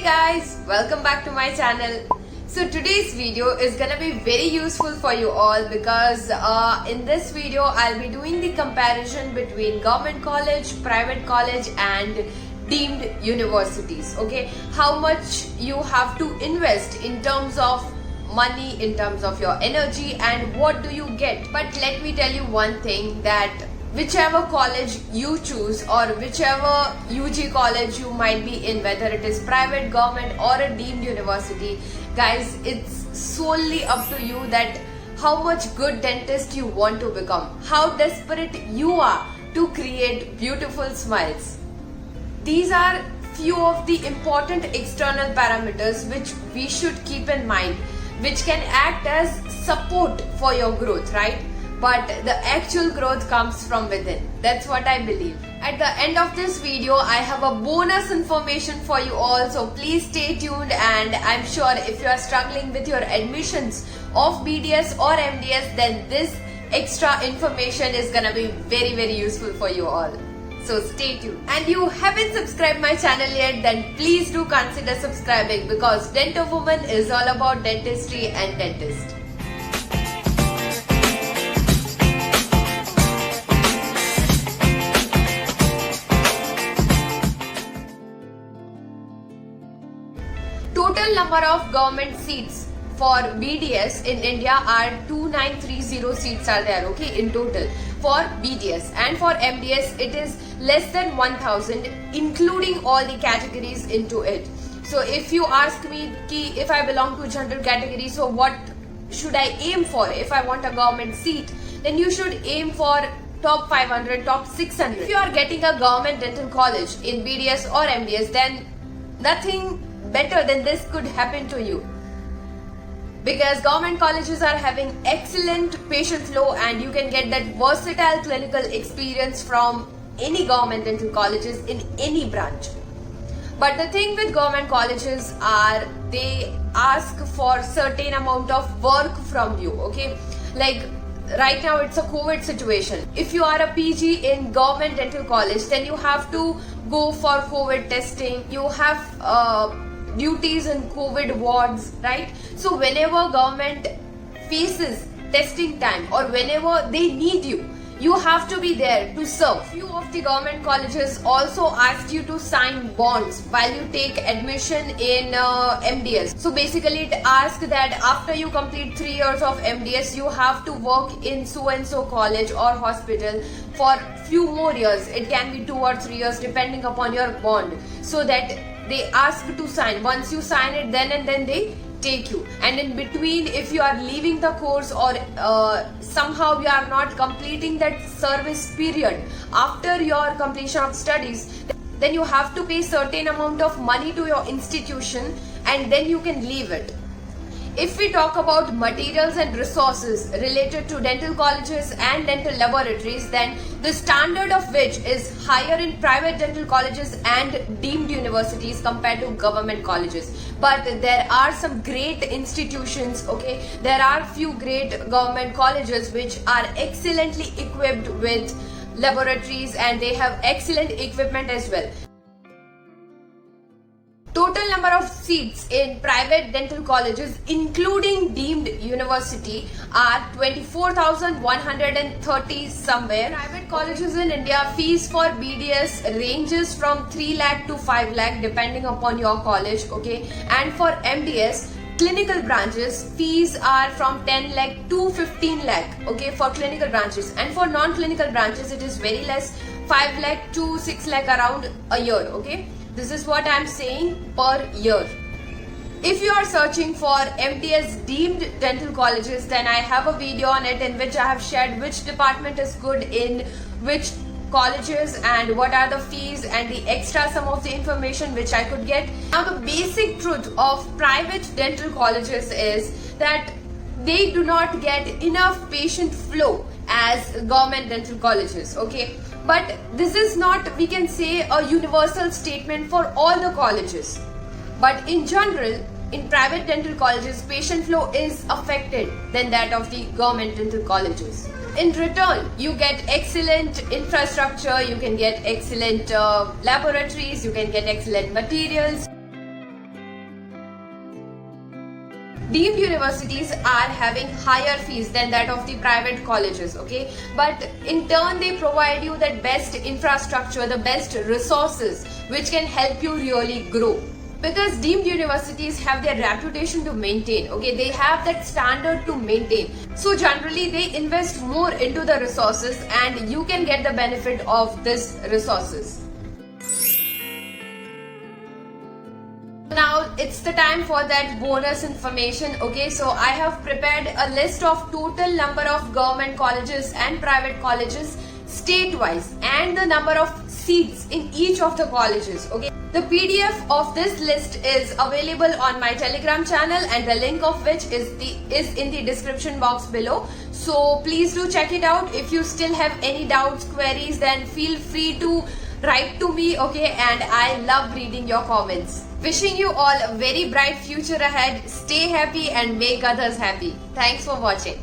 guys, welcome back to my channel. So today's video is gonna be very useful for you all because in this video I'll be doing the comparison between government college, private college and deemed universities. Okay, how much you have to invest in terms of money, in terms of your energy, and what do you get. But let me tell you one thing, that whichever college you choose or whichever UG college you might be in, whether it is private, government or a deemed university, guys, it's solely up to you that how much good dentist you want to become, how desperate you are to create beautiful smiles. These are few of the important external parameters which we should keep in mind, which can act as support for your growth, right? But the actual growth comes from within. That's what I believe. At the end of this video, I have a bonus information for you all, so please stay tuned. And I'm sure if you are struggling with your admissions of BDS or MDS, then this extra information is gonna be very useful for you all. So stay tuned. And you haven't subscribed my channel yet, then please do consider subscribing, because Dento Woman is all about dentistry and dentists. Total number of government seats for BDS in India are 2930 seats are there, okay, in total for BDS, and for MDS it is less than 1000, including all the categories into it. So if you ask me if I belong to general category, so what should I aim for if I want a government seat, then you should aim for top 500, top 600. If you are getting a government dental college in BDS or MDS, then nothing better than this could happen to you, because government colleges are having excellent patient flow and you can get that versatile clinical experience from any government dental colleges in any branch. But the thing with government colleges are they ask for certain amount of work from you, okay? Like right now it's a COVID situation. If you are a PG in government dental college, then you have to go for COVID testing. You have duties in COVID wards, right? So whenever government faces testing time or whenever they need you, you have to be there to serve. Few of the government colleges also ask you to sign bonds while you take admission in MDS. So basically it asks that after you complete 3 years of MDS, you have to work in so and so college or hospital for few more years. It can be 2 or 3 years depending upon your bond, so that they ask to sign. Once you sign it, then and then they take you. And in between, if you are leaving the course or somehow you are not completing that service period after your completion of studies, then you have to pay certain amount of money to your institution and then you can leave it. If we talk about materials and resources related to dental colleges and dental laboratories, then the standard of which is higher in private dental colleges and deemed universities compared to government colleges. But there are some great institutions, okay? There are few great government colleges which are excellently equipped with laboratories and they have excellent equipment as well. Total number of seats in private dental colleges, including deemed university, are 24,130 somewhere. Private colleges in India, fees for BDS ranges from 3 lakh to 5 lakh depending upon your college, okay? And for MDS, clinical branches, fees are from 10 lakh to 15 lakh, okay, for clinical branches. And for non-clinical branches, it is very less, 5 lakh to 6 lakh around a year, okay? This is what I am saying, per year. If you are searching for MDS deemed dental colleges, then I have a video on it in which I have shared which department is good in which colleges and what are the fees and the extra some of the information which I could get. Now the basic truth of private dental colleges is that they do not get enough patient flow as government dental colleges, okay? But this is not, we can say, a universal statement for all the colleges. But in general, in private dental colleges, patient flow is affected than that of the government dental colleges. In return, you get excellent infrastructure, you can get excellent laboratories, you can get excellent materials. Deemed universities are having higher fees than that of the private colleges, okay? But in turn, they provide you the best infrastructure, the best resources, which can help you really grow. Because deemed universities have their reputation to maintain, okay? They have that standard to maintain. So generally, they invest more into the resources and you can get the benefit of these resources. Now it's the time for that bonus information, okay? So I have prepared a list of total number of government colleges and private colleges state-wise and the number of seats in each of the colleges, okay? The PDF of this list is available on my Telegram channel and the link of which is in the description box below. So please do check it out. If you still have any doubts, queries, then feel free to write to me, okay? And I love reading your comments. Wishing you all a very bright future ahead. Stay happy and make others happy. Thanks for watching.